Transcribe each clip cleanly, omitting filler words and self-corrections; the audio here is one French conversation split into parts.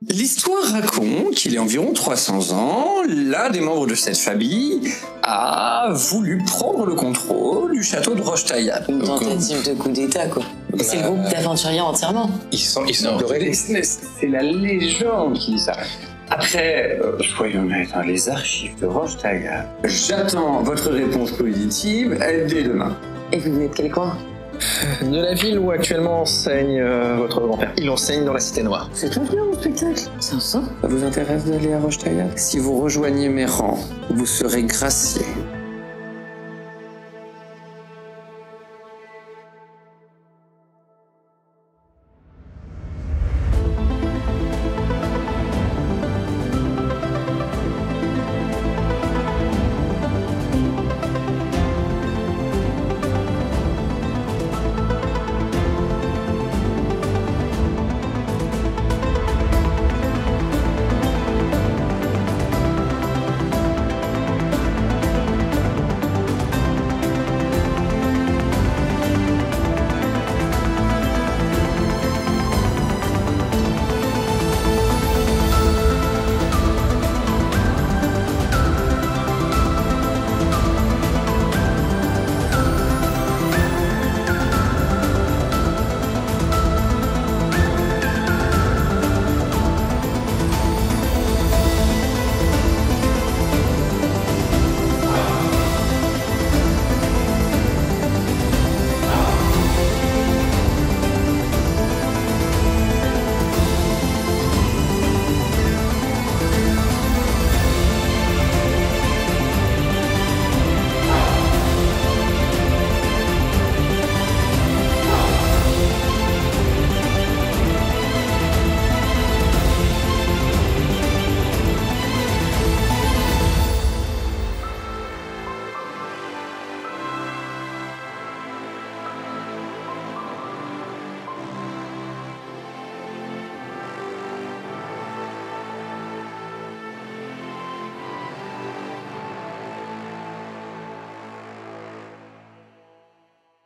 L'histoire raconte qu'il y a environ 300 ans, l'un des membres de cette famille a voulu prendre le contrôle du château de Roche-Taillade. Une tentative de coup d'état, quoi. C'est le groupe d'aventuriers entièrement. Ils semblerait... C'est la légende qui dit ça. Après, soyons honnêtes, les archives de Roche-Taillade. J'attends votre réponse positive dès demain. Et vous venez de quel coin? De la ville où actuellement enseigne votre grand-père. Il enseigne dans la Cité Noire. C'est tout bien mon spectacle. C'est ça? Ça vous intéresse d'aller à Roche-Taillade? Si vous rejoignez mes rangs, vous serez gracié.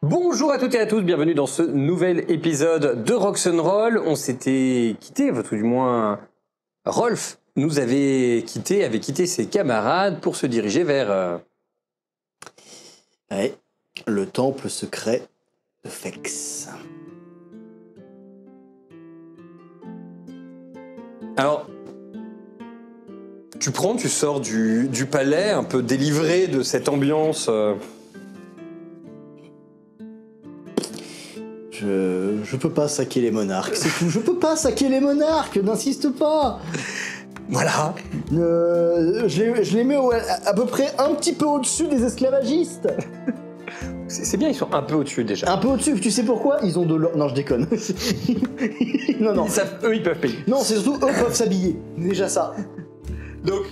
Bonjour à toutes et à tous, bienvenue dans ce nouvel épisode de Rock'n'Roll. On s'était quitté, enfin tout du moins Rolf avait quitté ses camarades pour se diriger vers... Ouais, le temple secret de Fex. Alors, tu sors du palais un peu délivré de cette ambiance... Je peux pas saquer les monarques, c'est tout. Je peux pas saquer les monarques, n'insiste pas. Voilà. Je les mets à peu près un petit peu au-dessus des esclavagistes. C'est bien, ils sont un peu au-dessus déjà. Un peu au-dessus, tu sais pourquoi? Ils ont de l'or... Non, je déconne. non. Ils peuvent payer. Non, c'est surtout eux peuvent s'habiller. Déjà ça. Donc,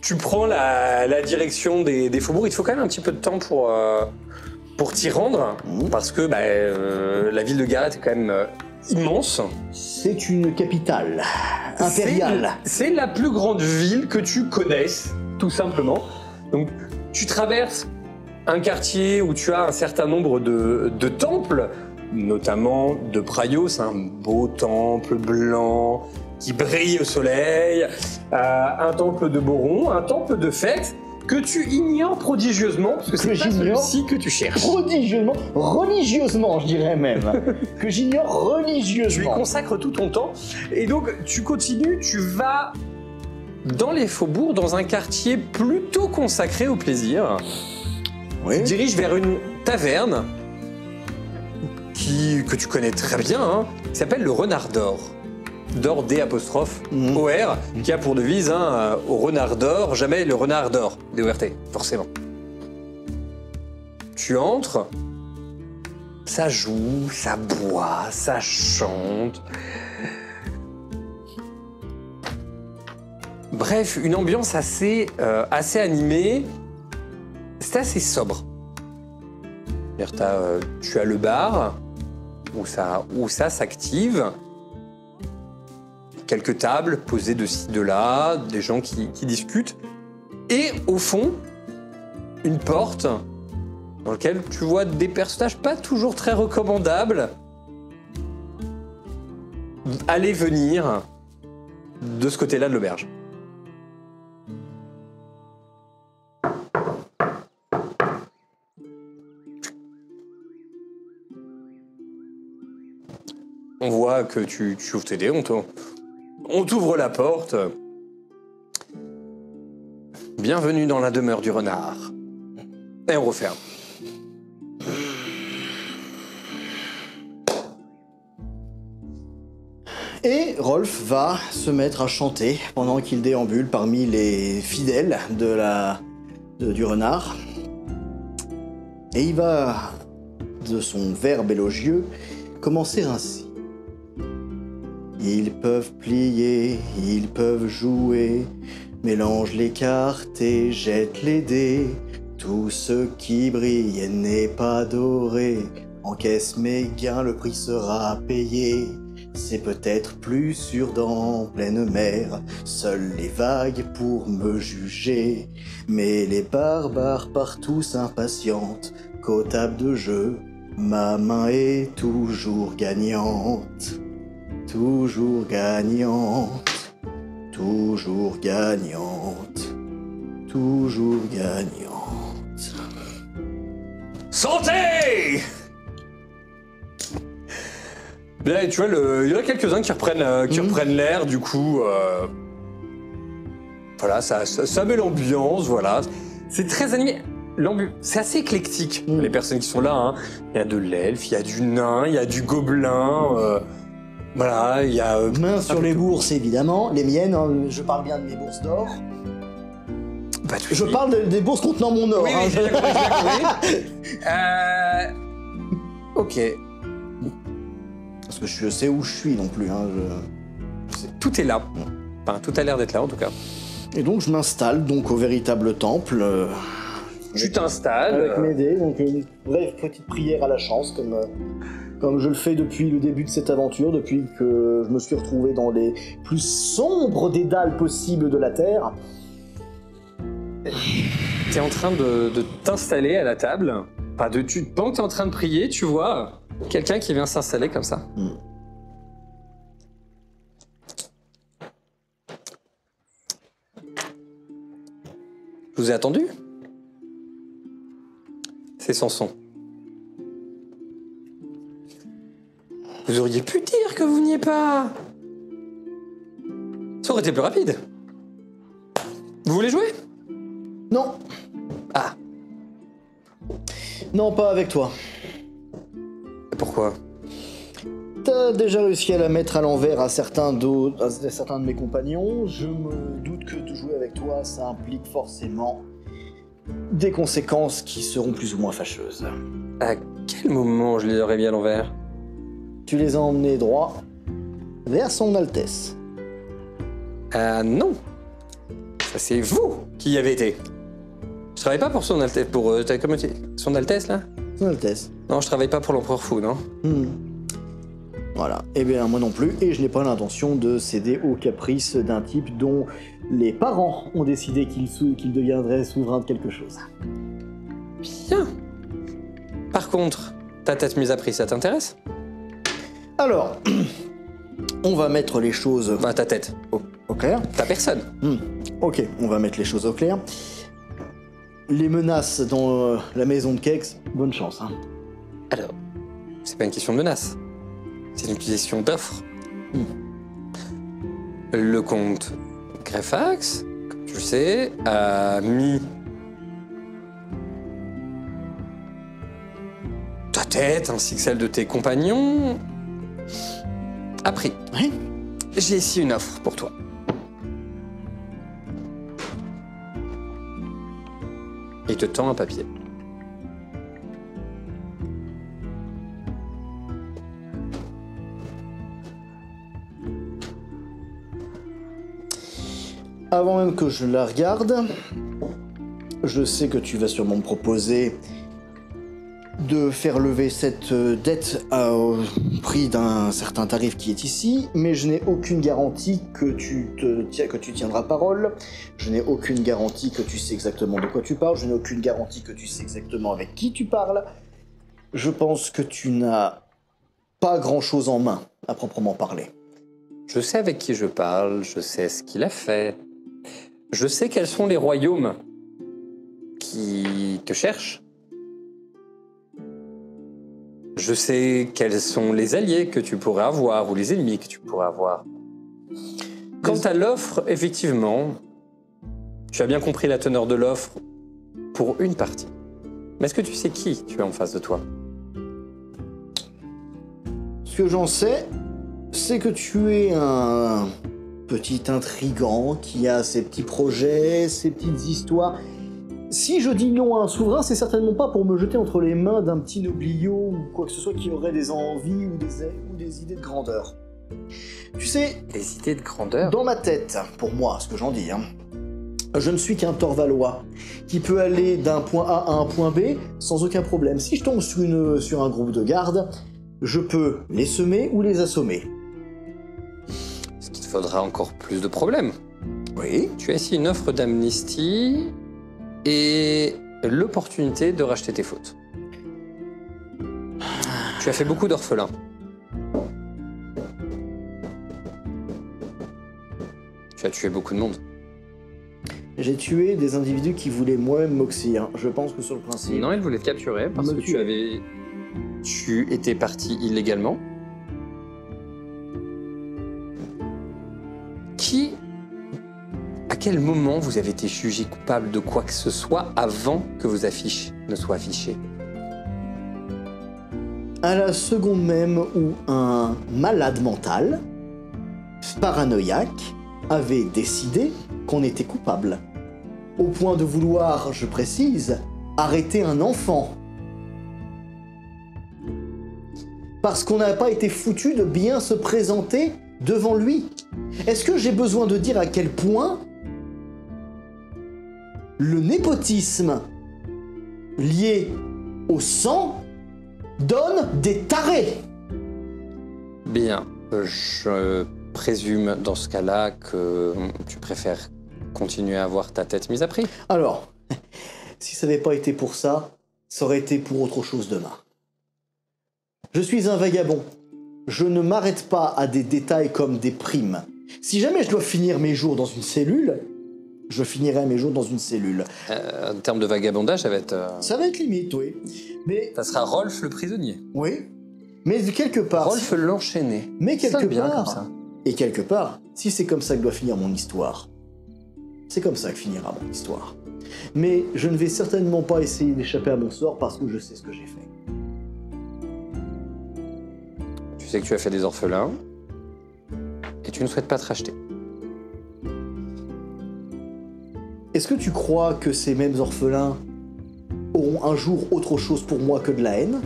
tu prends la direction des faubourgs. Il te faut quand même un petit peu de temps pour t'y rendre, parce que la ville de Gareth est quand même immense. C'est une capitale impériale. C'est la plus grande ville que tu connaisses, tout simplement. Donc, tu traverses un quartier où tu as un certain nombre de temples, notamment de Praios, un beau temple blanc qui brille au soleil, un temple de Boron, un temple de Fex, que tu ignores prodigieusement, parce que c'est pas celui-ci que tu cherches. Prodigieusement, religieusement, je dirais même. Que j'ignore religieusement. Tu y consacres tout ton temps. Et donc, tu continues, tu vas dans les faubourgs, dans un quartier plutôt consacré au plaisir. Oui. Tu te diriges vers une taverne que tu connais très bien, qui s'appelle le Renard d'Or. D'or D''OR, qui a pour devise au renard d'or, jamais le renard d'or, D-O-R-T, forcément. Tu entres, ça joue, ça boit, ça chante. Bref, une ambiance assez animée, c'est assez sobre. Tu as le bar, où ça s'active. Quelques tables posées de ci, de là, des gens qui discutent. Et au fond, une porte dans laquelle tu vois des personnages pas toujours très recommandables aller venir de ce côté-là de l'auberge. On voit que tu ouvres tes dés, on t'ouvre la porte. Bienvenue dans la demeure du renard. Et on referme. Et Rolf va se mettre à chanter pendant qu'il déambule parmi les fidèles du renard. Et il va, de son verbe élogieux, commencer ainsi. Ils peuvent plier, ils peuvent jouer, mélange les cartes et jette les dés. Tout ce qui brille n'est pas doré, encaisse mes gains, le prix sera payé. C'est peut-être plus sûr dans pleine mer, seules les vagues pour me juger. Mais les barbares partout s'impatientent, qu'aux tables de jeu, ma main est toujours gagnante. Toujours gagnante, toujours gagnante, toujours gagnante. Santé! Là, tu vois, il y en a quelques-uns qui reprennent l'air, du coup. Voilà, ça met l'ambiance, voilà. C'est très animé. C'est assez éclectique, les personnes qui sont là. Hein. Il y a de l'elfe, il y a du nain, il y a du gobelin. Voilà, il y a... Main sur les bourses, évidemment. Les miennes, hein, je parle bien de mes bourses d'or. Bah, je parle des bourses contenant mon or. Oui, hein, j'ai compris. Ok. Parce que je sais où je suis non plus. Hein, Tout est là. Enfin, tout a l'air d'être là, en tout cas. Et donc, je m'installe donc au véritable temple. Tu t'installes. Avec mes dés, donc une brève petite prière à la chance, comme je le fais depuis le début de cette aventure, depuis que je me suis retrouvé dans les plus sombres dédales possibles de la Terre. T'es en train de t'installer à la table. Pendant que t'es en train de prier, tu vois quelqu'un qui vient s'installer comme ça. Je vous ai attendu. C'est Samson. Vous auriez pu dire que vous veniez pas. Ça aurait été plus rapide. Vous voulez jouer? Non. Ah. Non, pas avec toi. Pourquoi? T'as déjà réussi à la mettre à l'envers à certains de mes compagnons. Je me doute que de jouer avec toi, ça implique forcément des conséquences qui seront plus ou moins fâcheuses. À quel moment je les aurais mis à l'envers? Tu les as emmenés droit vers son Altesse. Non. Ça, c'est vous qui y avez été. Je travaille pas pour son Altesse, son Altesse, là? Son Altesse. Non, je travaille pas pour l'Empereur Fou, non? Voilà. Eh bien, moi non plus, et je n'ai pas l'intention de céder aux caprices d'un type dont les parents ont décidé qu'il deviendrait souverain de quelque chose. Bien. Par contre, ta tête mise à prix, ça t'intéresse? Alors, on va mettre les choses... Enfin, ta tête. Au clair. Ta personne. Ok, on va mettre les choses au clair. Les menaces dans la maison de Kex, bonne chance. Hein. Alors, c'est pas une question de menace. C'est une question d'offre. Le comte Greyfax, comme tu le sais, a mis ta tête ainsi que celle de tes compagnons à prix. Oui. J'ai ici une offre pour toi. Il te tend un papier. Avant même que je la regarde, je sais que tu vas sûrement me proposer de faire lever cette dette au prix d'un certain tarif qui est ici, mais je n'ai aucune garantie que tu tiendras parole, je n'ai aucune garantie que tu sais exactement de quoi tu parles, je n'ai aucune garantie que tu sais exactement avec qui tu parles. Je pense que tu n'as pas grand-chose en main, à proprement parler. Je sais avec qui je parle, je sais ce qu'il a fait. Je sais quels sont les royaumes qui te cherchent. Je sais quels sont les alliés que tu pourrais avoir ou les ennemis que tu pourrais avoir. Quant à l'offre, effectivement, tu as bien compris la teneur de l'offre pour une partie. Mais est-ce que tu sais qui tu as en face de toi? Ce que j'en sais, c'est que tu es un petit intrigant qui a ses petits projets, ses petites histoires. Si je dis non à un souverain, c'est certainement pas pour me jeter entre les mains d'un petit nobliau ou quoi que ce soit qui aurait des envies ou des idées de grandeur. Tu sais, Les idées de grandeur? dans ma tête, pour moi, ce que j'en dis, je ne suis qu'un Torvalois qui peut aller d'un point A à un point B sans aucun problème. Si je tombe sur un groupe de gardes, je peux les semer ou les assommer. Est-ce qu'il te faudra encore plus de problèmes? Oui. Tu as ici une offre d'amnistie et l'opportunité de racheter tes fautes. Tu as fait beaucoup d'orphelins. Tu as tué beaucoup de monde. J'ai tué des individus qui voulaient moi-même m'oxyre. Je pense que sur le principe... Non, ils voulaient te capturer parce Me que tuer. tu étais parti illégalement. À quel moment vous avez été jugé coupable de quoi que ce soit avant que vos affiches ne soient affichées? À la seconde même où un malade mental, paranoïaque, avait décidé qu'on était coupable. Au point de vouloir, je précise, arrêter un enfant. Parce qu'on n'a pas été foutu de bien se présenter devant lui. Est-ce que j'ai besoin de dire à quel point le népotisme lié au sang donne des tarés? Bien, je présume dans ce cas-là que tu préfères continuer à avoir ta tête mise à prix. Alors, si ça n'avait pas été pour ça, ça aurait été pour autre chose demain. Je suis un vagabond. Je ne m'arrête pas à des détails comme des primes. Si jamais je dois finir mes jours dans une cellule, je finirai mes jours dans une cellule. En termes de vagabondage, ça va être... Ça va être limite, oui. Mais, Ça sera Rolf le prisonnier. oui. Mais quelque part... Rolf l'enchaîné. Mais quelque Ça, bien part... comme ça. Et quelque part, si c'est comme ça que doit finir mon histoire, c'est comme ça que finira mon histoire. Mais je ne vais certainement pas essayer d'échapper à mon sort parce que je sais ce que j'ai fait. Tu sais que tu as fait des orphelins et tu ne souhaites pas te racheter. Est-ce que tu crois que ces mêmes orphelins auront un jour autre chose pour moi que de la haine?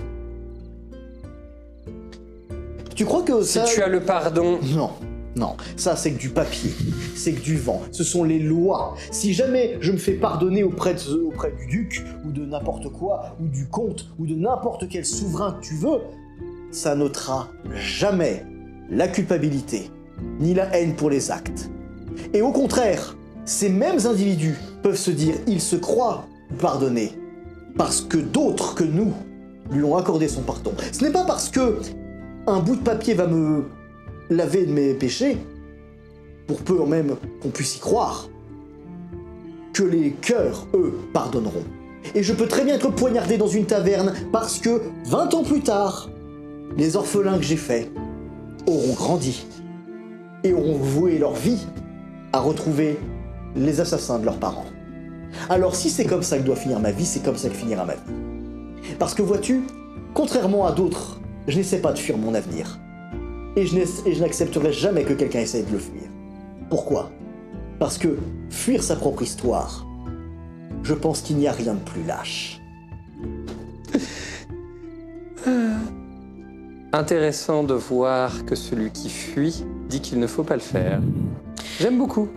Tu crois que Si ça... tu as le pardon... Non, non, ça c'est que du papier, c'est que du vent, ce sont les lois. Si jamais je me fais pardonner auprès du duc, ou de n'importe quoi, ou du comte, ou de n'importe quel souverain que tu veux, ça n'ôtera jamais la culpabilité, ni la haine pour les actes. Et au contraire, ces mêmes individus peuvent se dire, ils se croient pardonnés, parce que d'autres que nous lui ont accordé son pardon. Ce n'est pas parce que un bout de papier va me laver de mes péchés, pour peu même qu'on puisse y croire, que les cœurs, eux, pardonneront. Et je peux très bien être poignardé dans une taverne parce que, 20 ans plus tard, les orphelins que j'ai faits auront grandi et auront voué leur vie à retrouver les assassins de leurs parents. Alors si c'est comme ça que doit finir ma vie, c'est comme ça que finira ma vie. Parce que vois-tu, contrairement à d'autres, je n'essaie pas de fuir mon avenir. Et je n'accepterai jamais que quelqu'un essaye de le fuir. Pourquoi? Parce que fuir sa propre histoire, je pense qu'il n'y a rien de plus lâche. Intéressant de voir que celui qui fuit dit qu'il ne faut pas le faire. J'aime beaucoup.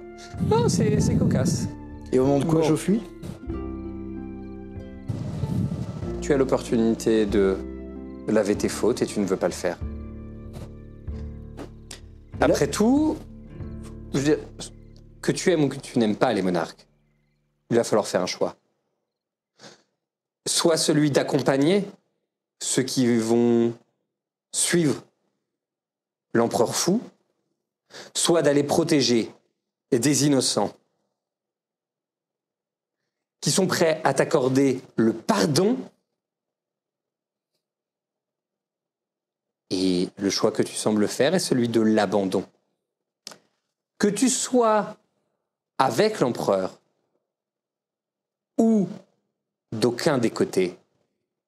Non, c'est cocasse. Et au moment de quoi Bon. je fuis? Tu as l'opportunité de laver tes fautes et tu ne veux pas le faire. Après tout, je veux dire, que tu aimes ou que tu n'aimes pas les monarques, il va falloir faire un choix. Soit celui d'accompagner ceux qui vont suivre l'empereur fou, soit d'aller protéger des innocents, qui sont prêts à t'accorder le pardon, et le choix que tu sembles faire est celui de l'abandon. Que tu sois avec l'empereur ou d'aucun des côtés,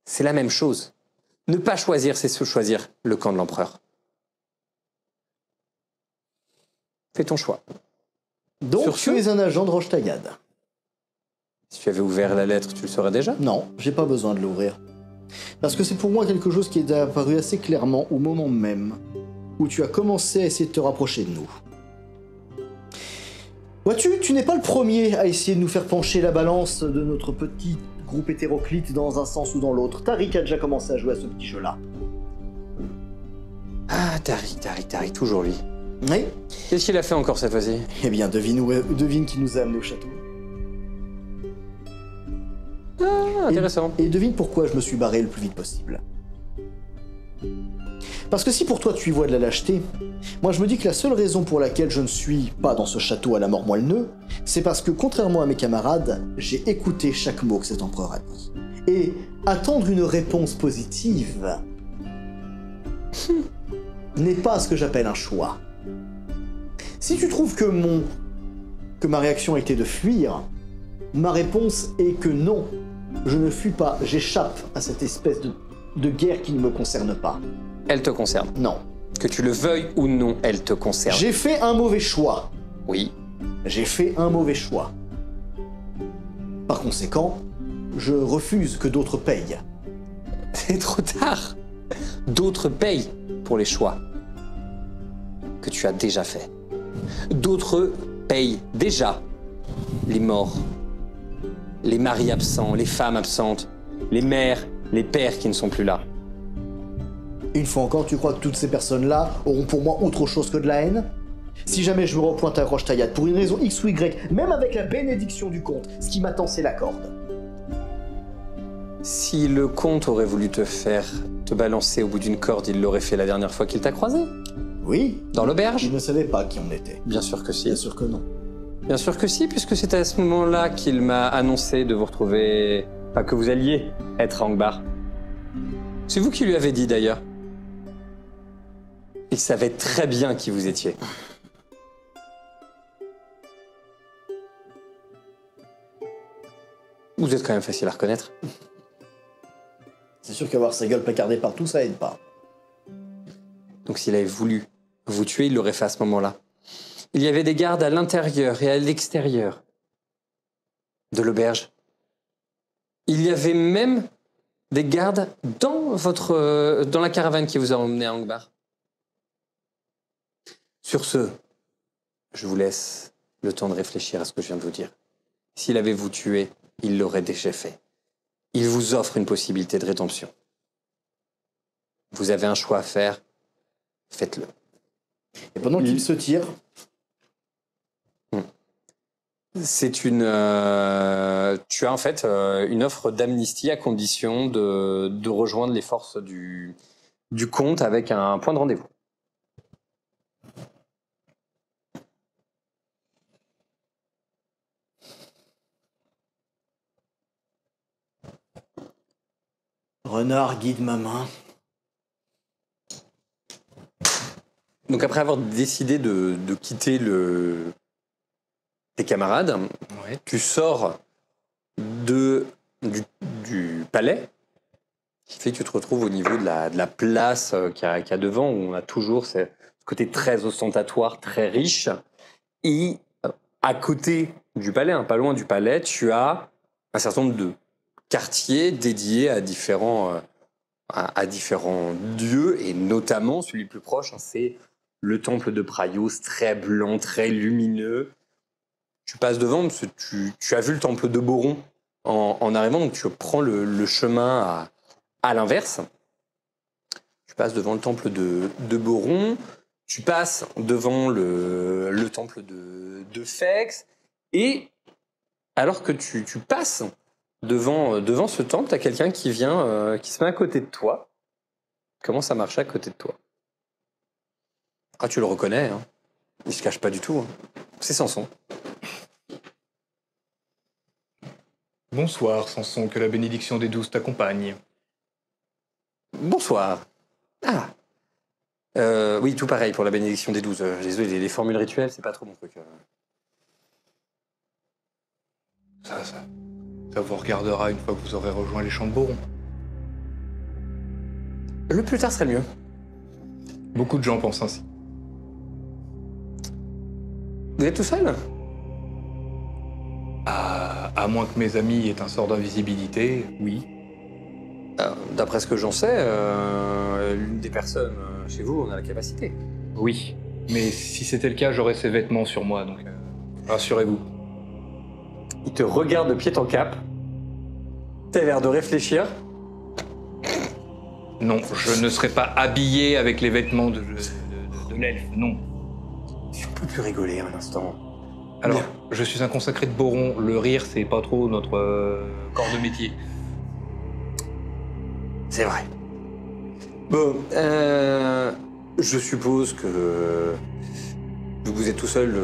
c'est la même chose. Ne pas choisir, c'est se choisir le camp de l'empereur. Fais ton choix. Donc, Sur tu es un agent de Roche-Tagade. Si tu avais ouvert la lettre, tu le saurais déjà. Non, j'ai pas besoin de l'ouvrir. Parce que c'est pour moi quelque chose qui est apparu assez clairement au moment même où tu as commencé à essayer de te rapprocher de nous. Vois-tu, tu n'es pas le premier à essayer de nous faire pencher la balance de notre petit groupe hétéroclite dans un sens ou dans l'autre. Tariq a déjà commencé à jouer à ce petit jeu-là. Ah, Tariq, toujours lui. Oui. Qu'est-ce qu'il a fait encore cette fois-ci? Eh bien, devine qui nous a amené au château. Ah, intéressant. Et devine pourquoi je me suis barré le plus vite possible. Parce que si pour toi tu y vois de la lâcheté, moi je me dis que la seule raison pour laquelle je ne suis pas dans ce château à la mort moelle-neu, c'est parce que contrairement à mes camarades, j'ai écouté chaque mot que cet empereur a dit. Et attendre une réponse positive n'est pas ce que j'appelle un choix. Si tu trouves que ma réaction était de fuir, ma réponse est que non, je ne fuis pas, j'échappe à cette espèce de guerre qui ne me concerne pas. Elle te concerne. Non. Que tu le veuilles ou non, elle te concerne. J'ai fait un mauvais choix. Oui. J'ai fait un mauvais choix. Par conséquent, je refuse que d'autres payent. C'est trop tard. D'autres payent pour les choix que tu as déjà faits. D'autres payent déjà les morts, les maris absents, les femmes absentes, les mères, les pères qui ne sont plus là. Une fois encore, tu crois que toutes ces personnes-là auront pour moi autre chose que de la haine? Si jamais je me repointe à Roche-Tagade pour une raison X ou Y, même avec la bénédiction du comte, ce qui m'attend c'est la corde. Si le comte aurait voulu te faire te balancer au bout d'une corde, il l'aurait fait la dernière fois qu'il t'a croisé. Oui. Dans l'auberge. Je ne savais pas qui on était. Bien sûr que si. Bien sûr que non. Bien sûr que si, puisque c'est à ce moment-là qu'il m'a annoncé de vous retrouver... Enfin, que vous alliez être à Angbar. C'est vous qui lui avez dit, d'ailleurs. Il savait très bien qui vous étiez. Vous êtes quand même facile à reconnaître. C'est sûr qu'avoir sa gueule placardée partout, ça aide pas. Donc s'il avait voulu vous tuer, il l'aurait fait à ce moment-là. Il y avait des gardes à l'intérieur et à l'extérieur de l'auberge. Il y avait même des gardes dans la caravane qui vous a emmené à Angbar. Sur ce, je vous laisse le temps de réfléchir à ce que je viens de vous dire. S'il avait vous tué, il l'aurait déjà fait. Il vous offre une possibilité de rédemption. Vous avez un choix à faire, faites-le. Et pendant qu'il se tire... C'est une... tu as en fait une offre d'amnistie à condition de rejoindre les forces du comte avec un point de rendez-vous. Renard guide ma main. Donc après avoir décidé de quitter tes camarades, Ouais. tu sors du palais, qui fait que tu te retrouves au niveau de la place qu'il y a devant, où on a toujours ce côté très ostentatoire, très riche. Et à côté du palais, pas loin du palais, tu as un certain nombre de quartiers dédiés à différents dieux, et notamment celui le plus proche, c'est le temple de Praios, très blanc, très lumineux. Tu passes devant, parce que tu as vu le temple de Boron en arrivant, donc tu prends le chemin à l'inverse. Tu passes devant le temple de Boron, tu passes devant le temple de Fex, et alors que tu passes devant ce temple, tu as quelqu'un qui vient, qui se met à côté de toi. Comment ça marche à côté de toi? Ah, tu le reconnais, hein. Il se cache pas du tout. Hein. C'est Samson. Bonsoir, Samson, que la bénédiction des 12 t'accompagne. Bonsoir. Ah. Oui, tout pareil pour la bénédiction des 12. Désolé, les formules rituelles, c'est pas trop mon truc. Ça vous regardera une fois que vous aurez rejoint les champs de Boron. Le plus tard serait le mieux. Beaucoup de gens pensent ainsi. Vous êtes tout seul? À moins que mes amis aient un sort d'invisibilité, oui. D'après ce que j'en sais, l'une des personnes chez vous en a la capacité. Oui. Mais si c'était le cas, j'aurais ces vêtements sur moi, donc rassurez-vous. Il te regarde de pied en cap. T'as l'air de réfléchir. Non, je ne serai pas habillé avec les vêtements de l'elfe, non. On peut plus rigoler un instant. Alors, je suis un consacré de Boron. Le rire, c'est pas trop notre corps de métier. C'est vrai. Bon, je suppose que vous êtes tout seul.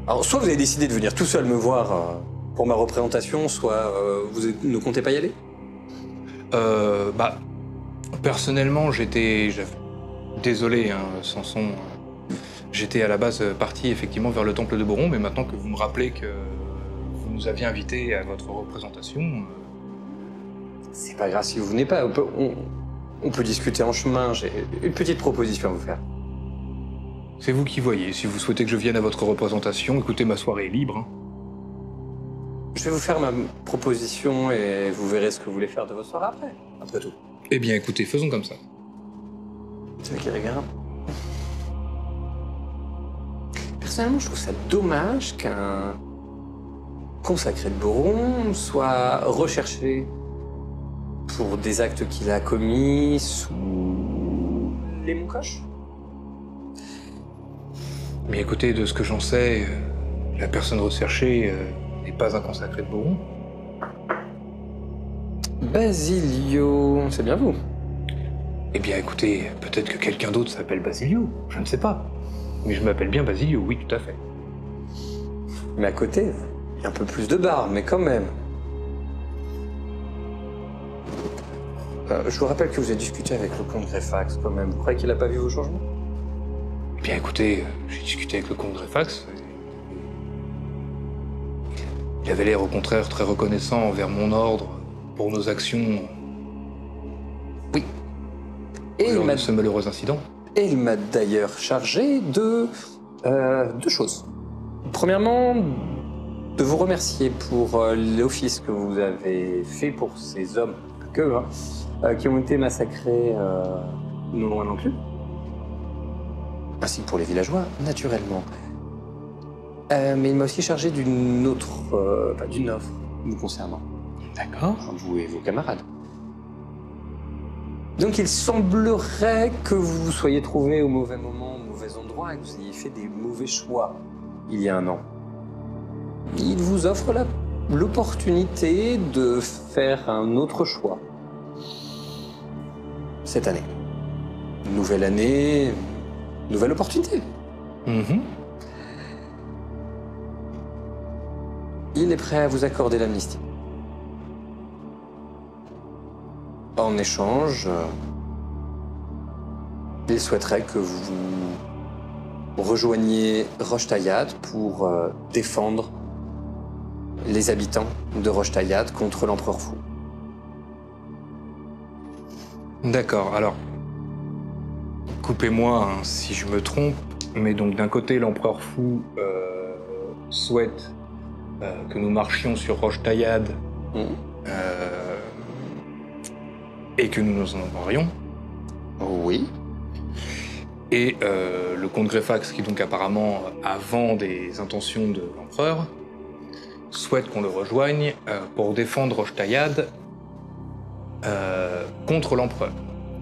Alors, soit vous avez décidé de venir tout seul me voir pour ma représentation, soit vous ne comptez pas y aller. Personnellement, désolé, hein, Samson. J'étais à la base parti effectivement vers le temple de Boron, mais maintenant que vous me rappelez que vous nous aviez invités à votre représentation... C'est pas grave si vous venez pas. On peut discuter en chemin. J'ai une petite proposition à vous faire. C'est vous qui voyez. Si vous souhaitez que je vienne à votre représentation, écoutez, ma soirée est libre. Hein. Je vais vous faire ma proposition et vous verrez ce que vous voulez faire de votre soirée après tout. Eh bien, écoutez, faisons comme ça. C'est qui regarde. Personnellement, je trouve ça dommage qu'un consacré de Boron soit recherché pour des actes qu'il a commis sous les Moncoches. Mais écoutez, de ce que j'en sais, la personne recherchée n'est pas un consacré de Boron. Basilio, c'est bien vous. Eh bien, écoutez, peut-être que quelqu'un d'autre s'appelle Basilio, je ne sais pas. Mais je m'appelle bien Basilio, oui, tout à fait. Mais à côté, il y a un peu plus de barbe, mais quand même. Je vous rappelle que vous avez discuté avec le comte Greyfax, quand même. Vous croyez qu'il n'a pas vu vos changements? Eh bien, écoutez, j'ai discuté avec le comte Greyfax. Il avait l'air au contraire très reconnaissant envers mon ordre pour nos actions. Oui. Et lors de ce malheureux incident. Et il m'a d'ailleurs chargé de deux choses. Premièrement, de vous remercier pour l'office que vous avez fait pour ces hommes qui ont été massacrés non loin non plus. Ainsi que pour les villageois, naturellement. Mais il m'a aussi chargé d'une offre nous concernant. D'accord. Vous et vos camarades. Donc il semblerait que vous vous soyez trouvé au mauvais moment, au mauvais endroit, et que vous ayez fait des mauvais choix il y a un an. Il vous offre l'opportunité de faire un autre choix cette année. Nouvelle année, nouvelle opportunité. Mm-hmm. Il est prêt à vous accorder l'amnistie. En échange, il souhaiterait que vous rejoigniez Roche-Taillade pour défendre les habitants de Roche-Taillade contre l'empereur fou. D'accord, alors, coupez-moi hein, si je me trompe, mais donc d'un côté, l'empereur fou souhaite que nous marchions sur Roche-Taillade et que nous nous en emparions. Oui. Et le comte Greyfax, qui donc apparemment a vent des intentions de l'empereur, souhaite qu'on le rejoigne pour défendre Roche-Taillade contre l'empereur.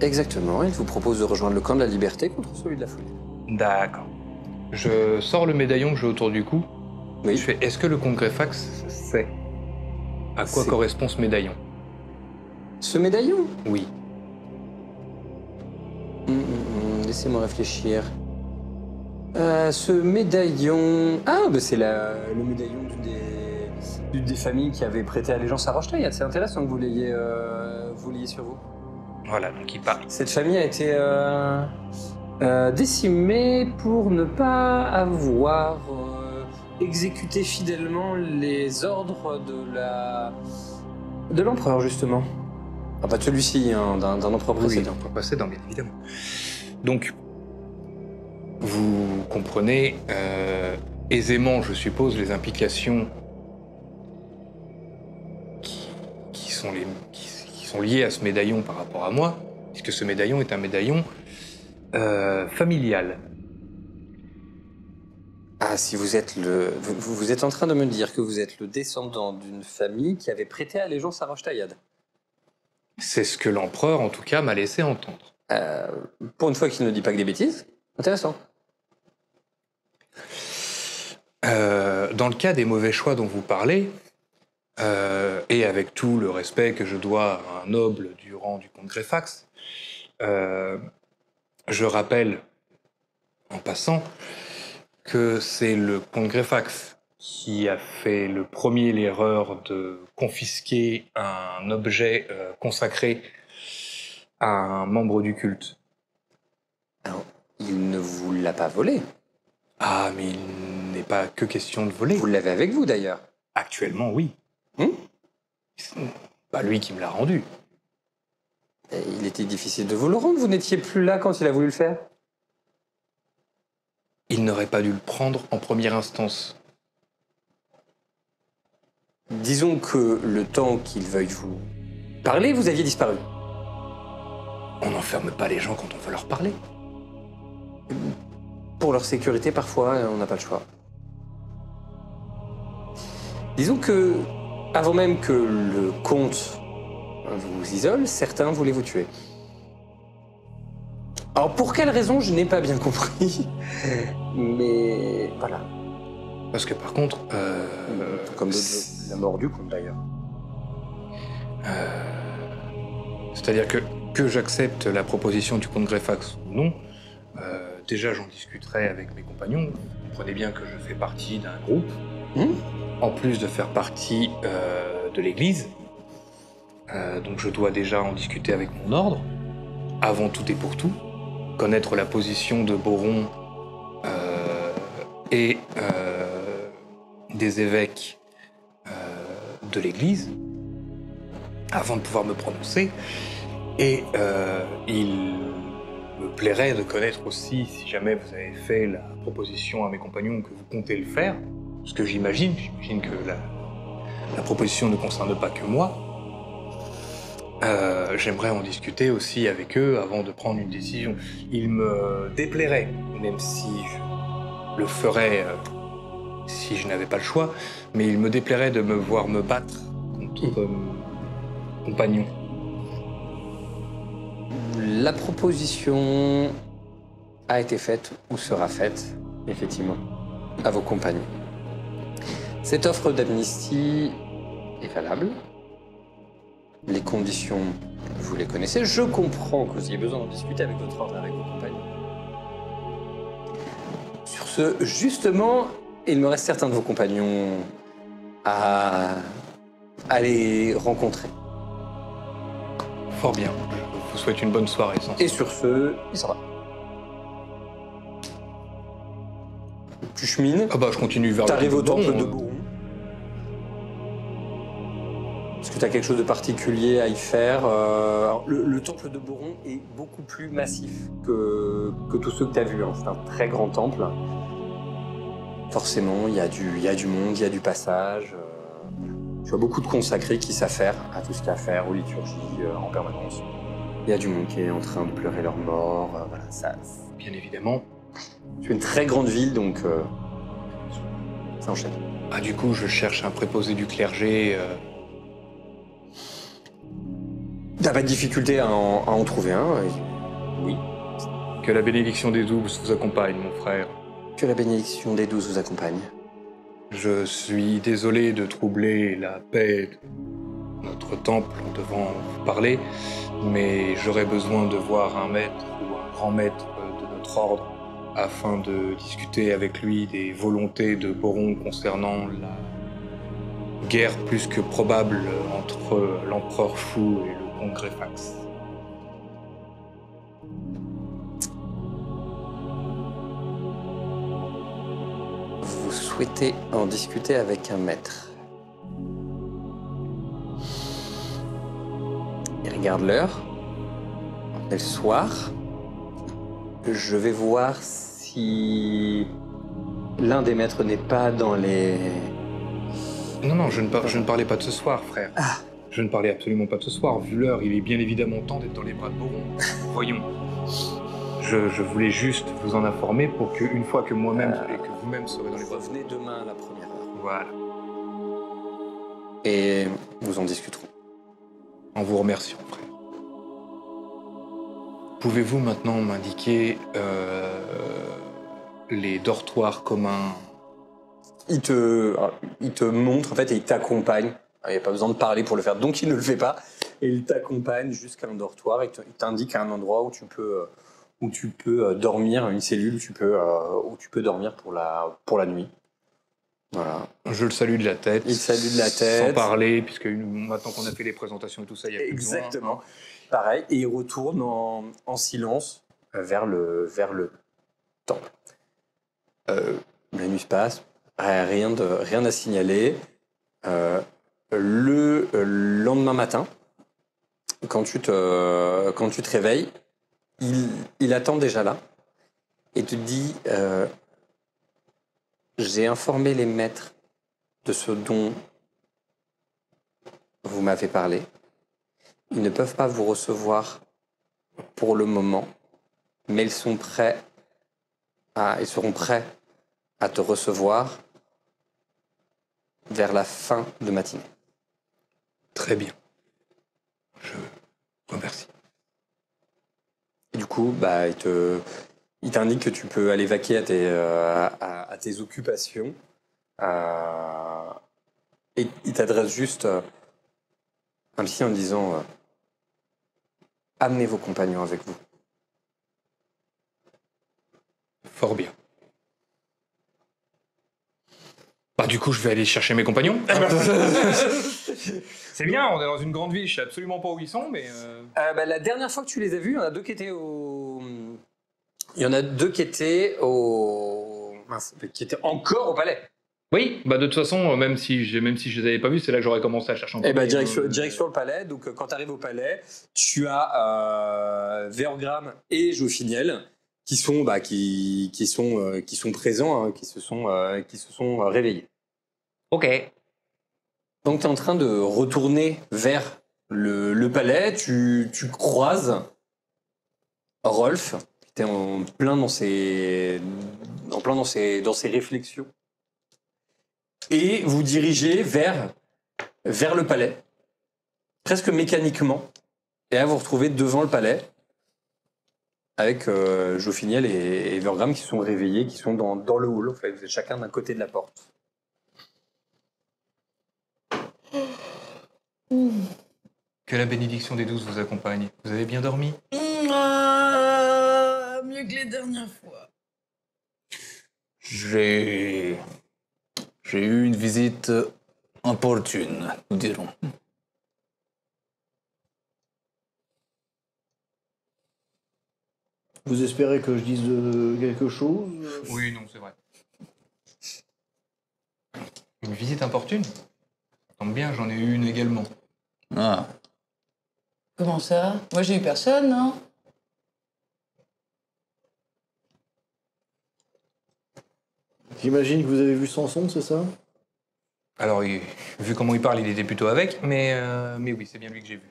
Exactement, il vous propose de rejoindre le camp de la liberté contre celui de la folie. D'accord. Je sors le médaillon que j'ai autour du cou. Oui. Je fais, est-ce que le comte Greyfax sait à quoi C'est- correspond ce médaillon? Ce médaillon? Oui. Laissez-moi réfléchir. Ce médaillon... Ah, bah c'est le médaillon d'une des familles qui avait prêté allégeance à Rochetaillade. C'est intéressant que vous l'ayez sur vous. Voilà, donc il part. Cette famille a été décimée pour ne pas avoir exécuté fidèlement les ordres de l'empereur, justement. Ah, pas de celui-ci, hein, d'un empereur précédent. Oui, précédent, bien évidemment. Donc, vous comprenez aisément, je suppose, les implications qui sont liées à ce médaillon par rapport à moi, puisque ce médaillon est un médaillon familial. Ah, si vous êtes vous êtes en train de me dire que vous êtes le descendant d'une famille qui avait prêté allégeance à Rochetaillade. C'est ce que l'empereur, en tout cas, m'a laissé entendre. Pour une fois qu'il ne dit pas que des bêtises, intéressant. Dans le cas des mauvais choix dont vous parlez, et avec tout le respect que je dois à un noble du rang du comte Greyfax, je rappelle, en passant, que c'est le comte Greyfax qui a fait le premier l'erreur de confisquer un objet consacré à un membre du culte. Alors, il ne vous l'a pas volé. Ah, mais il n'est pas que question de voler. Vous l'avez avec vous, d'ailleurs. Actuellement, oui. C'est pas lui qui me l'a rendu. Et il était difficile de vous le rendre, vous n'étiez plus là quand il a voulu le faire. Il n'aurait pas dû le prendre en première instance. Disons que le temps qu'il veuille vous parler, vous aviez disparu. On n'enferme pas les gens quand on veut leur parler. Pour leur sécurité, parfois, on n'a pas le choix. Disons que, avant même que le comte vous isole, certains voulaient vous tuer. Alors, pour quelle raison, je n'ai pas bien compris. Mais voilà. Parce que par contre... Comme la mort du comte, d'ailleurs. C'est-à-dire que j'accepte la proposition du comte Greyfax ou non, déjà j'en discuterai avec mes compagnons. Vous comprenez bien que je fais partie d'un groupe, en plus de faire partie de l'église. Donc je dois déjà en discuter avec mon ordre, avant tout et pour tout, connaître la position de Boron et des évêques de l'église, avant de pouvoir me prononcer. Et il me plairait de connaître aussi, si jamais vous avez fait la proposition à mes compagnons que vous comptez le faire, ce que j'imagine que la proposition ne concerne pas que moi. J'aimerais en discuter aussi avec eux avant de prendre une décision. Il me déplairait, même si je le ferais si je n'avais pas le choix, mais il me déplairait de me voir me battre contre mes compagnons. La proposition a été faite ou sera faite, effectivement, à vos compagnons. Cette offre d'amnistie est valable. Les conditions, vous les connaissez. Je comprends que vous ayez besoin d'en discuter avec votre ordre, avec vos compagnons. Sur ce, justement, il me reste certains de vos compagnons à les rencontrer. Fort bien. Je vous souhaite une bonne soirée. Et sur ce, il s'en va. Tu chemines. Ah bah je continue vers T'arrives au temple de Boron. Boron. Est-ce que tu as quelque chose de particulier à y faire le temple de Boron est beaucoup plus massif que tous ceux que tu as vus. Hein. C'est un très grand temple. Forcément, il y a du monde, il y a du passage. Tu as beaucoup de consacrés qui s'affairent à tout ce qu'il y a à faire, aux liturgies en permanence. Il y a du monde qui est en train de pleurer leur mort. Voilà, ça. Bien évidemment. C'est une très grande ville, donc ça enchaîne. Ah du coup, je cherche un préposé du clergé. T'as pas de difficulté à en trouver un. Oui. Que la bénédiction des doubles vous accompagne, mon frère. Que la bénédiction des 12 vous accompagne. Je suis désolé de troubler la paix de notre temple en devant vous parler, mais j'aurais besoin de voir un maître ou un grand maître de notre ordre afin de discuter avec lui des volontés de Boron concernant la guerre plus que probable entre l'empereur Fou et le comte Greyfax. Vous souhaitez en discuter avec un maître. Il regarde l'heure. C'est le soir. Je vais voir si l'un des maîtres n'est pas dans les... Non, je ne parlais pas de ce soir, frère. Je ne parlais absolument pas de ce soir. Vu l'heure, il est bien évidemment temps d'être dans les bras de Boron. Voyons. Je voulais juste vous en informer pour qu'une fois que moi-même et que vous-même serez dans les bras de Boron. Revenez demain à la première heure. Voilà. Et nous en discuterons. En vous remerciant, frère. Pouvez-vous maintenant m'indiquer les dortoirs communs? Il te montre, en fait, et il t'accompagne. Il n'y a pas besoin de parler pour le faire, donc il ne le fait pas. Et il t'accompagne jusqu'à un dortoir. Il t'indique un endroit où tu peux dormir, une cellule où tu peux dormir pour la nuit. Voilà. Je le salue de la tête. Il salue de la tête. Sans parler, puisque maintenant qu'on a fait les présentations et tout ça, il y a plus besoin. Exactement. Pareil, et il retourne en silence vers le temple. La nuit se passe, rien à signaler. Le lendemain matin, quand tu te réveilles, il attend déjà là et te dit j'ai informé les maîtres de ce dont vous m'avez parlé. Ils ne peuvent pas vous recevoir pour le moment, mais ils seront prêts à te recevoir vers la fin de matinée. Très bien. Je vous remercie. Et du coup, il t'indique que tu peux aller vaquer à tes occupations. Et il t'adresse juste un petit en disant amenez vos compagnons avec vous. Fort bien. Bah, du coup, je vais aller chercher mes compagnons. C'est bien, on est dans une grande ville, je sais absolument pas où ils sont, mais... La dernière fois que tu les as vus, il y en a deux qui étaient qui étaient encore au palais. Oui, bah de toute façon, même si je les avais pas vus, c'est là que j'aurais commencé à chercher en premier. Direction le palais. Donc quand tu arrives au palais, tu as Vergram et Jofiniel qui sont présents, hein, qui se sont réveillés. Ok. Donc tu es en train de retourner vers le palais, tu croises Rolf qui était en plein dans ses réflexions. Et vous dirigez vers le palais, presque mécaniquement. Et là, vous vous retrouvez devant le palais, avec Jofiniel et Evergram qui sont réveillés, qui sont dans le hall. En fait, vous êtes chacun d'un côté de la porte. Que la bénédiction des 12 vous accompagne. Vous avez bien dormi? Mieux que les dernières fois. J'ai eu une visite importune, nous dirons. Vous espérez que je dise quelque chose? Oui, non, c'est vrai. Une visite importune? Ça tombe bien, j'en ai eu une également. Ah, Comment ça? Moi, j'ai eu personne, non? J'imagine que vous avez vu Samson, c'est ça? Alors, vu comment il parle, il était plutôt avec, mais oui, c'est bien lui que j'ai vu.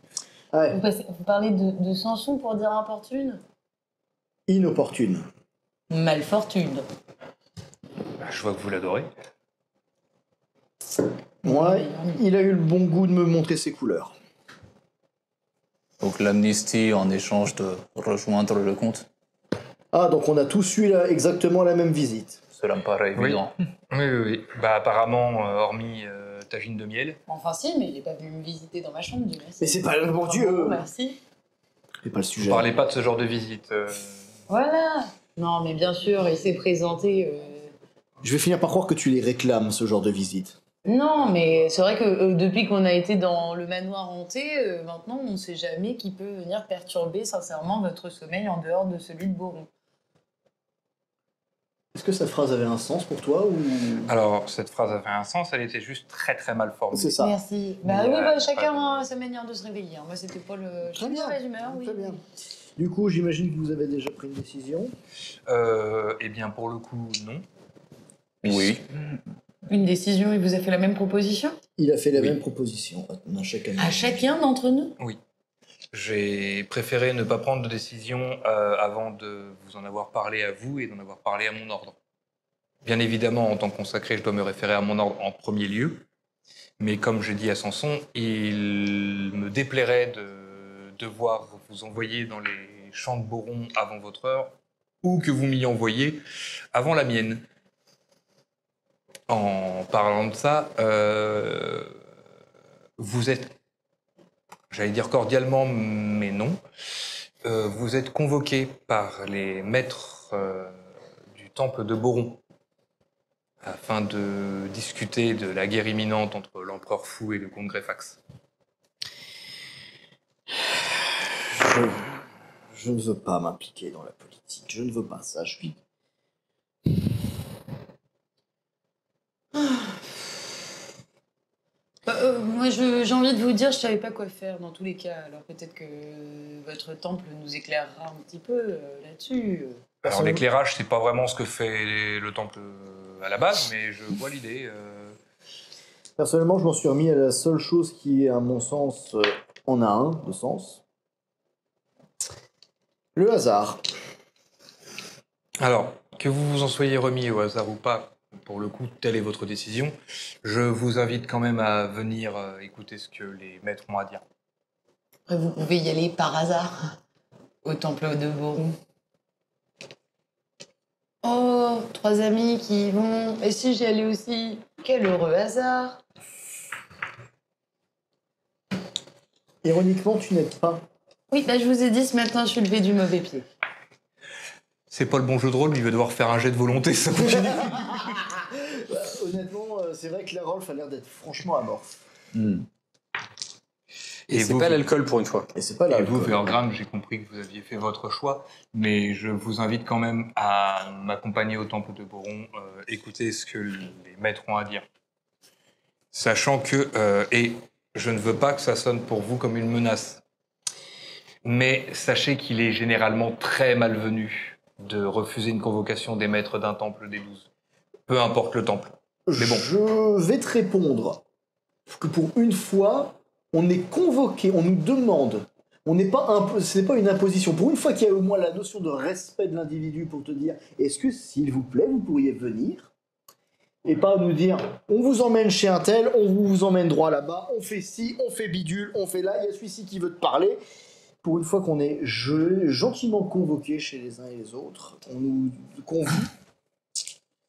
Ouais. Vous parlez de Samson pour dire importune? Inopportune. Malfortune. Bah, je vois que vous l'adorez. Moi, il a eu le bon goût de me montrer ses couleurs. donc l'amnistie en échange de rejoindre le comte, Ah, donc on a tous eu exactement la même visite. cela me paraît Oui. évident. Oui. Bah, apparemment, hormis Tagine de miel. Enfin si, mais il est pas venu me visiter dans ma chambre, Dieu merci. Mais c'est pas le bon Oh, Dieu. merci. C'est pas le Je sujet. ne parlais pas de ce genre de visite. Voilà. Non, mais bien sûr, il s'est présenté. Je vais finir par croire que tu les réclames, ce genre de visite. Non, mais c'est vrai que depuis qu'on a été dans le manoir hanté, maintenant on sait jamais qui peut venir perturber sincèrement votre sommeil en dehors de celui de Boron. Est-ce que cette phrase avait un sens pour toi ou... Alors, cette phrase avait un sens, elle était juste très très mal formée. C'est ça. Merci. Bah Mais, oui, bah, pas chacun de- a sa manière de se réveiller. Hein. Moi, c'était pas le. Très J'étais bien. de mauvaise humeur, oui. Très bien. Du coup, j'imagine que vous avez déjà pris une décision. Eh bien, pour le coup, non. Oui. Une décision, il vous a fait la même proposition Il a fait la Oui. même proposition à chacun. à chacun d'entre nous. J'ai préféré ne pas prendre de décision avant de vous en avoir parlé à vous et d'en avoir parlé à mon ordre. Bien évidemment, en tant que consacré, je dois me référer à mon ordre en premier lieu. Mais comme j'ai dit à Samson, il me déplairait de devoir vous envoyer dans les champs de Boron avant votre heure, ou que vous m'y envoyiez avant la mienne. En parlant de ça, vous êtes, j'allais dire cordialement, mais non, vous êtes convoqué par les maîtres du temple de Boron afin de discuter de la guerre imminente entre l'empereur fou et le comte Greyfax. Je ne veux pas m'impliquer dans la politique. Je ne veux pas ça. Je suis... Moi, j'ai envie de vous dire, je savais pas quoi faire dans tous les cas. Alors peut-être que votre temple nous éclairera un petit peu là-dessus. Alors l'éclairage, c'est pas vraiment ce que fait le temple à la base, mais je vois l'idée. Personnellement, je m'en suis remis à la seule chose qui, à mon sens, en a un de sens. Le hasard. Alors, que vous vous en soyez remis au hasard ou pas, pour le coup, telle est votre décision. Je vous invite quand même à venir écouter ce que les maîtres ont à dire. Après, vous pouvez y aller par hasard au temple de Boron. Oh, 3 amis qui y vont. Et si j'y allais aussi? Quel heureux hasard. Ironiquement, tu n'aides pas. Oui, bah, je vous ai dit ce matin, je suis levée du mauvais pied. C'est pas le bon jeu de rôle, il va devoir faire un jet de volonté, ça continue. Honnêtement, c'est vrai que la Rolf a l'air d'être franchement amorphe. Et c'est vous- pas l'alcool pour une fois. Et c'est pas Et là. vous, Vergram, j'ai compris que vous aviez fait votre choix, mais je vous invite quand même à m'accompagner au temple de Boron, écouter ce que les maîtres ont à dire. Sachant que, et je ne veux pas que ça sonne pour vous comme une menace, mais sachez qu'il est généralement très malvenu de refuser une convocation des maîtres d'un temple des 12. Peu importe le temple. Mais bon. Je vais te répondre que pour une fois, on est convoqué, on nous demande. C'est pas une imposition. Pour une fois qu'il y a au moins la notion de respect de l'individu pour te dire est-ce que, s'il vous plaît, vous pourriez venir? Et pas nous dire on vous emmène chez un tel, on vous emmène droit là-bas, on fait ci, on fait bidule, on fait là, il y a celui-ci qui veut te parler. Pour une fois qu'on est gentiment convoqué chez les uns et les autres, on nous convie.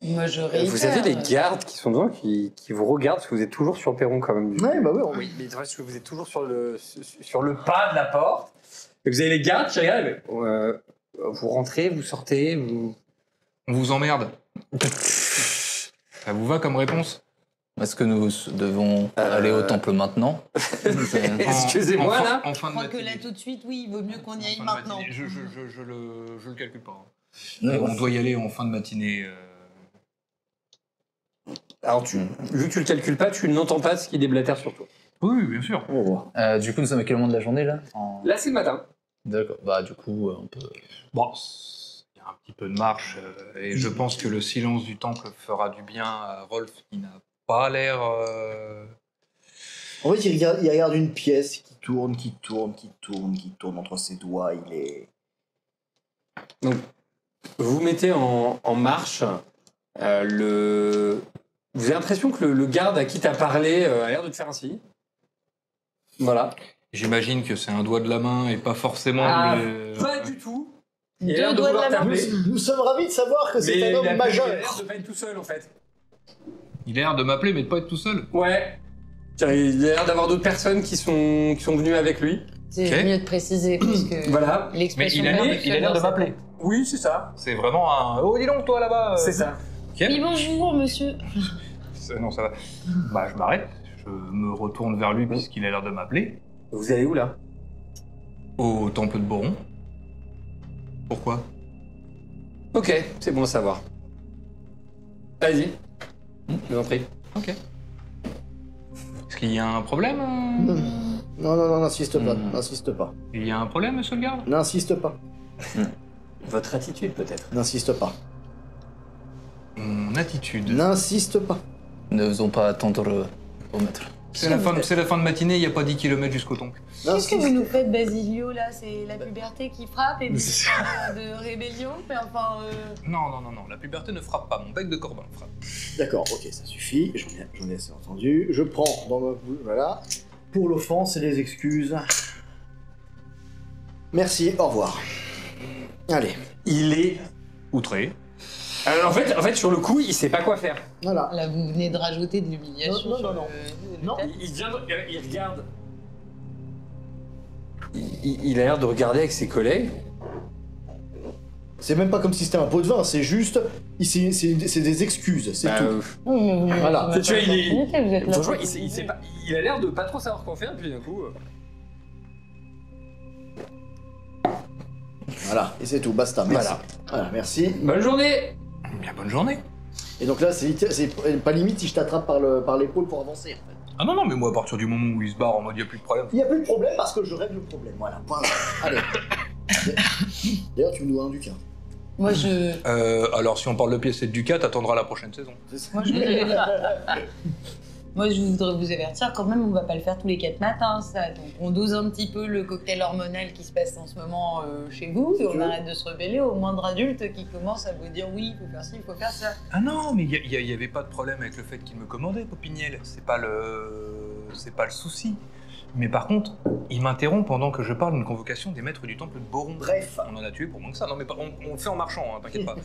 Moi, je réitère. Vous avez des gardes qui sont devant, qui vous regardent, parce que vous êtes toujours sur le perron quand même. Ouais, bah oui, Oui, mais c'est vrai que vous êtes toujours sur le pas de la porte. Et vous avez les gardes qui regardent. Mais, vous rentrez, vous sortez, vous... On vous emmerde. Ça vous va comme réponse? Est-ce que nous devons aller au temple maintenant? Excusez-moi, En là. fin Je de crois que matinée. là, tout de suite, oui, il vaut mieux qu'on y aille En fin de maintenant. matinée. Je le calcule pas. Ouais, On doit y aller en fin de matinée. Alors, vu que tu le calcules pas, tu n'entends pas ce qui déblatère sur toi. Oui, bien sûr. Du coup, nous sommes à quel moment de la journée là? Là, c'est le matin. D'accord. Bah, du coup, on peut. Bon, il y a un petit peu de marche, et je pense que le silence du temple fera du bien à Rolf, qui n'a pas l'air... En fait, il regarde une pièce qui tourne entre ses doigts. Il est. Donc, vous mettez en marche. Vous avez l'impression que le garde à qui t'as parlé a l'air de te faire un signe. Voilà. J'imagine que c'est un doigt de la main et pas forcément... Pas du tout. Il a l'air Deux de doigts de vouloir la main. t'appeler. Nous sommes ravis de savoir que Mais c'est il un a homme l'air majeur. de pas être tout seul, en fait. Il a l'air de m'appeler, mais de pas être tout seul. Ouais. Il a l'air d'avoir d'autres personnes qui sont venues avec lui. C'est Ok. mieux de préciser, parce que Voilà. Mais l'expression il a l'air de dans cette- m'appeler. Oui, c'est ça. C'est vraiment un... Oh, dis donc, toi, là-bas C'est ça. Ok. Oui, bonjour, monsieur. Non, ça va. Bah, je m'arrête. Je me retourne vers lui puisqu'il a l'air de m'appeler. Vous allez où, là? Au temple de Boron. Pourquoi? Ok, c'est bon à savoir. Allez-y. Je vous en prie. Ok. Est-ce qu'il y a un problème Non, n'insiste pas, n'insiste pas. Il y a un problème, monsieur le garde? N'insiste pas, Votre attitude, peut-être. n'insiste pas, Mon attitude. n'insiste pas. Ne faisons pas attendre au maître. C'est la fin de matinée, il n'y a pas 10 km jusqu'au temple. Qu'est-ce que vous nous faites, Basilio, là? C'est la puberté qui frappe et puis de rébellion, mais enfin... Non, la puberté ne frappe pas, mon bec de Corbin frappe. D'accord, ok, ça suffit, j'en ai assez entendu. Je prends dans ma boule, voilà. Pour l'offense et les excuses. Merci, au revoir. Allez, Il est... Outré. Alors, en fait, sur le coup, il sait pas quoi faire. voilà. Là, vous venez de rajouter de l'humiliation Non, sur non. le Non. théâtre. Il regarde... Il a l'air de regarder avec ses collègues. C'est même pas comme si c'était un pot de vin, c'est juste... C'est des excuses, c'est Bah, tout. Oui, mais vous Voilà. vous Tu vois, il est- opportunité, vous êtes là Franchement, pour- il sait pas... Il a l'air de pas trop savoir quoi faire, puis d'un coup... Voilà, et c'est tout, basta, merci. Voilà. Voilà, merci. Bonne journée. Bien, bonne journée. Et donc là, c'est pas limite si je t'attrape par l'épaule pour avancer, en fait. Ah non, mais moi, à partir du moment où il se barre en mode il n'y a plus de problème. Il n'y a plus de problème parce que je règle le problème, voilà, point. Allez. D'ailleurs, tu me dois un ducat. Moi, je... Alors, si on parle de pièces et de Ducat, t'attendras la prochaine saison. Moi, je voudrais vous avertir, quand même, on va pas le faire tous les 4 matins, ça. Donc, on dose un petit peu le cocktail hormonal qui se passe en ce moment chez vous, et on arrête de se rebeller au moindre adulte qui commence à vous dire oui, il faut faire ci, il faut faire ça. Ah non, mais il y avait pas de problème avec le fait qu'il me commandait, Popignel. C'est pas le souci. Mais par contre, il m'interrompt pendant que je parle d'une convocation des maîtres du temple de Boron. Bref. On en a tué pour moins que ça. Non, mais on le fait en marchant, hein, t'inquiète pas.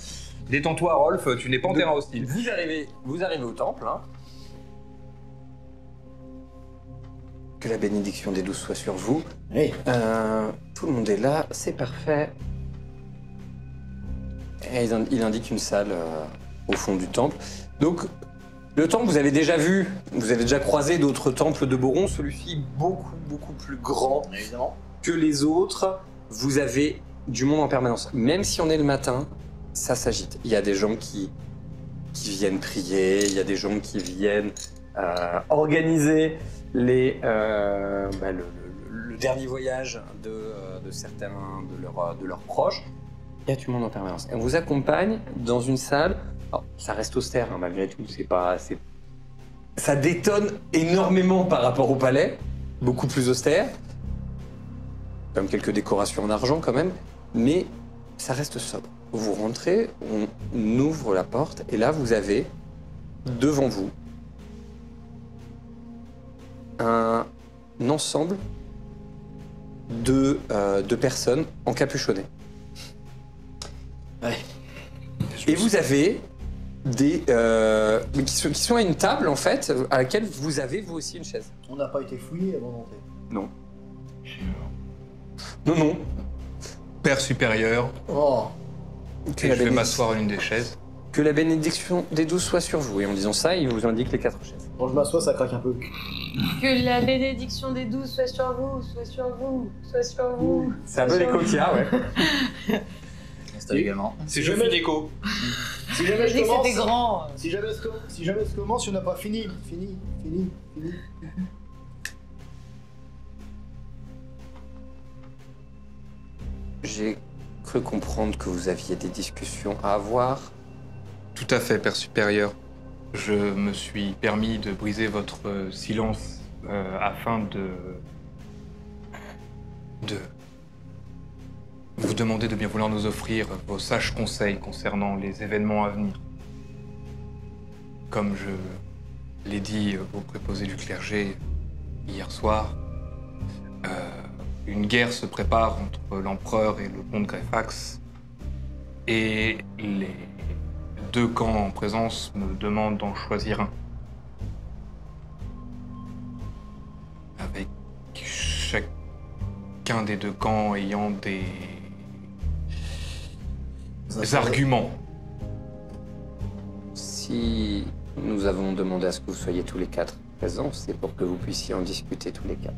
Détends-toi, Rolf, tu n'es pas en terrain hostile. Vous arrivez au temple, hein. Que la bénédiction des 12 soit sur vous. Oui. Tout le monde est là, c'est parfait. Et il indique une salle au fond du temple. Donc, le temple, vous avez déjà vu, vous avez déjà croisé d'autres temples de Boron. Celui-ci, beaucoup plus grand Évidemment. que les autres. Vous avez du monde en permanence. Même si on est le matin, ça s'agite. Il y a des gens qui viennent prier, il y a des gens qui viennent organiser le dernier voyage de certains de leurs proches. Il y a du monde en permanence. Et on vous accompagne dans une salle. Alors, ça reste austère, hein, malgré tout. Ça détonne énormément par rapport au palais, beaucoup plus austère. Comme quelques décorations en argent quand même, mais ça reste sobre. Vous rentrez, on ouvre la porte, et là vous avez devant vous un ensemble de personnes encapuchonnées. Ouais. Et vous avez des qui sont à une table en fait, à laquelle vous avez vous aussi une chaise. On n'a pas été fouillé avant d'entrer. Non. Non. Père supérieur, Oh. Que et la, je vais bénédiction, m'asseoir à l'une des chaises. que la bénédiction des 12 soit sur vous. Et en disant ça, il vous indique les 4 chaises. Quand je m'assois, ça craque un peu. Que la bénédiction des 12 soit sur vous, soit sur vous, soit sur vous. C'est un peu les coquillards, ouais. Installe également. C'est je fais d'écho. Si Je jamais dis je que commence, c'était grand. si jamais je commence, on n'a pas fini. Fini. J'ai cru comprendre que vous aviez des discussions à avoir. Tout à fait, Père supérieur. Je me suis permis de briser votre silence afin de vous demander de bien vouloir nous offrir vos sages conseils concernant les événements à venir. Comme je l'ai dit au préposé du clergé hier soir, une guerre se prépare entre l'empereur et le comte Greyfax, et les deux camps en présence me demandent d'en choisir un. Avec chacun des deux camps ayant arguments. Si nous avons demandé à ce que vous soyez tous les 4 présents, c'est pour que vous puissiez en discuter tous les 4.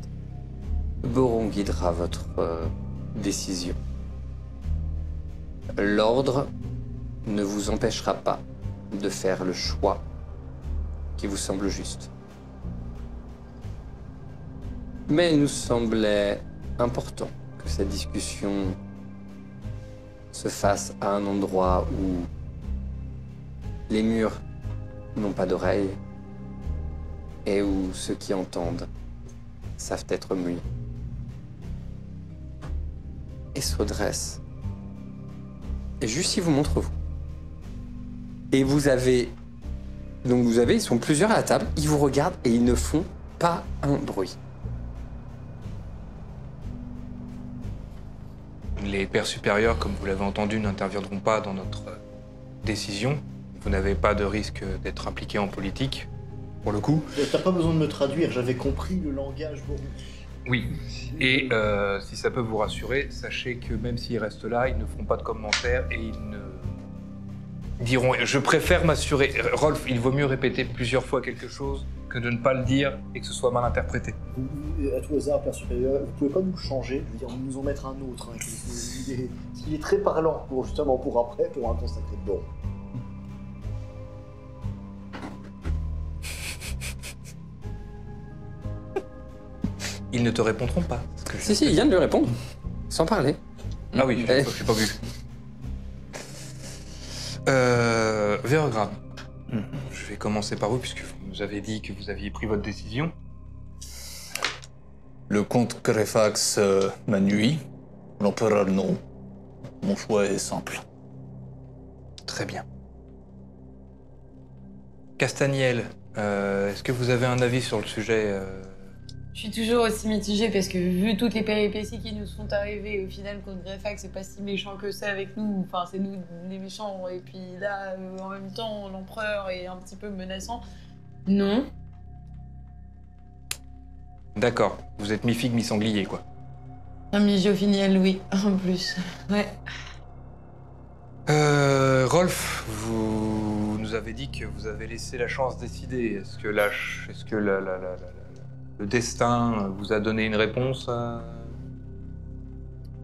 Boron guidera votre décision. L'ordre ne vous empêchera pas de faire le choix qui vous semble juste. Mais il nous semblait important que cette discussion se fasse à un endroit où les murs n'ont pas d'oreilles et où ceux qui entendent savent être muets. Et se redresse. Et juste il vous montre vous. Et vous avez... Donc vous avez, ils sont plusieurs à la table, ils vous regardent et ils ne font pas un bruit. Les pairs supérieurs, comme vous l'avez entendu, n'interviendront pas dans notre décision. Vous n'avez pas de risque d'être impliqué en politique, pour le coup. T'as pas besoin de me traduire, j'avais compris le langage Boron. Oui. Et si ça peut vous rassurer, sachez que même s'ils restent là, ils ne feront pas de commentaires et ils ne diront... Je préfère m'assurer... Rolf, il vaut mieux répéter plusieurs fois quelque chose que de ne pas le dire et que ce soit mal interprété. À tout hasard, père supérieur, vous pouvez pas nous le changer, je veux dire, nous en mettre un autre. Hein, il est très parlant, pour, justement, pour après, pour un consacré de Boron. Ils ne te répondront pas. Si, il vient de lui répondre, sans parler. Ah oui, j'ai pas vu. Vergra, je vais commencer par vous, puisque vous nous avez dit que vous aviez pris votre décision. Le comte Grefax m'a nui. L'empereur non. Mon choix est simple. Très bien. Castaniel, est-ce que vous avez un avis sur le sujet Je suis toujours aussi mitigée parce que vu toutes les péripéties qui nous sont arrivées, au final, contre Grefax, c'est pas si méchant que ça avec nous. Enfin, c'est nous les méchants. Et puis là, en même temps, l'empereur est un petit peu menaçant. Non. D'accord. Vous êtes mi-figue, mi-sanglier, quoi. Un mi-Joffiniel, oui, en plus. Ouais. Rolf, vous nous avez dit que vous avez laissé la chance décider. Est-ce que le destin vous a donné une réponse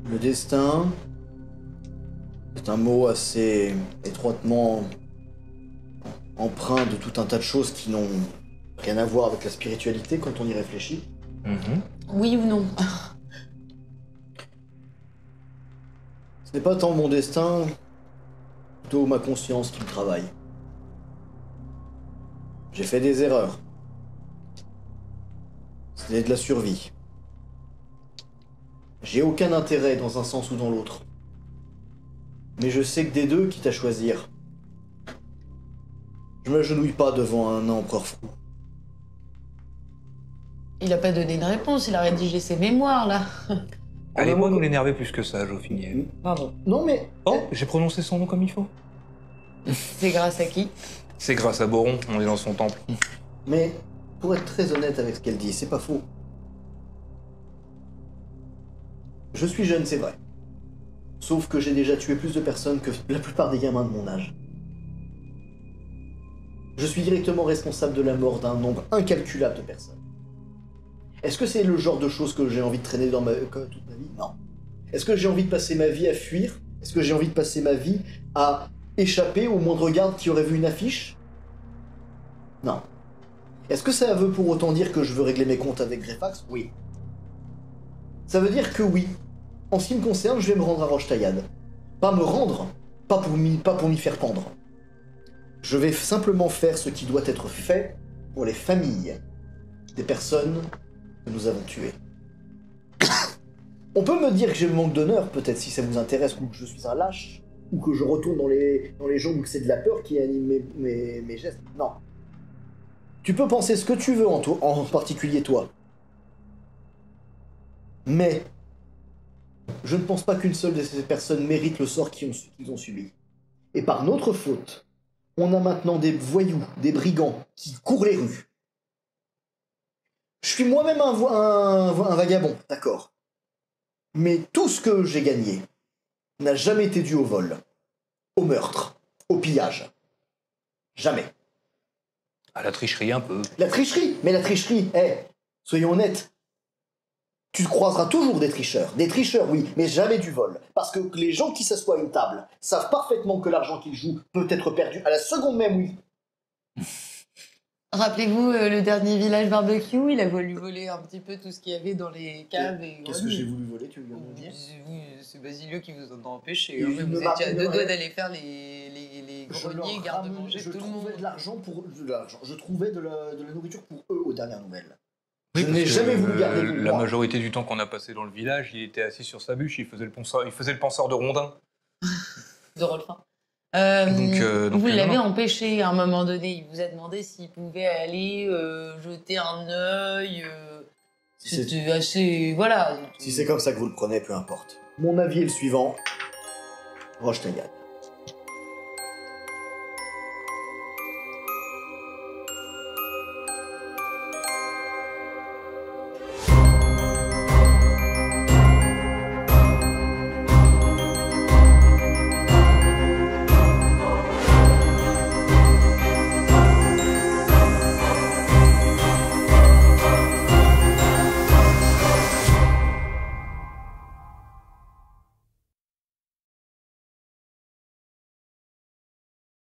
Le destin, c'est un mot assez étroitement empreint de tout un tas de choses qui n'ont rien à voir avec la spiritualité quand on y réfléchit. Oui ou non? Ce n'est pas tant mon destin, plutôt ma conscience qui me travaille. J'ai fait des erreurs. C'était de la survie. J'ai aucun intérêt dans un sens ou dans l'autre. Mais je sais que des deux, quitte à choisir, je m'agenouille pas devant un empereur fou. Il a pas donné de réponse, il a rédigé ses mémoires, là. Allez, moi, nous l'énerver plus que ça, Joffiniel. Pardon. Non mais... Oh, j'ai prononcé son nom comme il faut. C'est grâce à qui? C'est grâce à Boron, on est dans son temple. Mais, pour être très honnête avec ce qu'elle dit, c'est pas faux. Je suis jeune, c'est vrai. Sauf que j'ai déjà tué plus de personnes que la plupart des gamins de mon âge. Je suis directement responsable de la mort d'un nombre incalculable de personnes. Est-ce que c'est le genre de choses que j'ai envie de traîner dans toute ma vie? Non. Est-ce que j'ai envie de passer ma vie à fuir? Est-ce que j'ai envie de passer ma vie à échapper au moindre garde qui aurait vu une affiche? Non. Est-ce que ça veut pour autant dire que je veux régler mes comptes avec Grefax? Oui. Ça veut dire que oui. En ce qui me concerne, je vais me rendre à Roche-Taillade. Pas me rendre, pas pour m'y faire pendre. Je vais simplement faire ce qui doit être fait pour les familles des personnes que nous avons tuées. On peut me dire que j'ai le manque d'honneur, peut-être, si ça vous intéresse, ou que je suis un lâche, ou que je retourne dans les gens où c'est de la peur qui anime mes gestes. Non. Tu peux penser ce que tu veux, en particulier toi. Mais je ne pense pas qu'une seule de ces personnes mérite le sort qu'ils ont subi. Et par notre faute, on a maintenant des voyous, des brigands qui courent les rues. Je suis moi-même un vagabond, d'accord. Mais tout ce que j'ai gagné n'a jamais été dû au vol. au meurtre, au pillage. Jamais. À la tricherie un peu. La tricherie, mais la tricherie, soyons honnêtes. Tu croiseras toujours des tricheurs, oui, mais jamais du vol. Parce que les gens qui s'assoient à une table savent parfaitement que l'argent qu'ils jouent peut être perdu à la seconde même, oui. Rappelez-vous le dernier village barbecue, il a voulu voler un petit peu tout ce qu'il y avait dans les caves. Qu'est-ce que j'ai voulu voler, tu veux me dire? Oui, c'est Basilio qui vous en a empêché. Et Hein, il vous me étiez à deux rappelle- doigts d'aller faire les greniers, garde-manger, je tout le trouvais monde. de l'argent pour... Je trouvais de la nourriture pour eux aux dernières nouvelles. Oui, Je parce n'ai que, jamais voulu garder pour la moi. majorité du temps qu'on a passé dans le village, il était assis sur sa bûche, il faisait le penseur de rondin. De Rolfin. Donc, Vous non, l'avez non. empêché à un moment donné. Il vous a demandé s'il pouvait aller jeter un œil. Si c'est- C'était assez. Voilà. Si c'est comme ça que vous le prenez, peu importe. Mon avis est le suivant. Roche Taillade.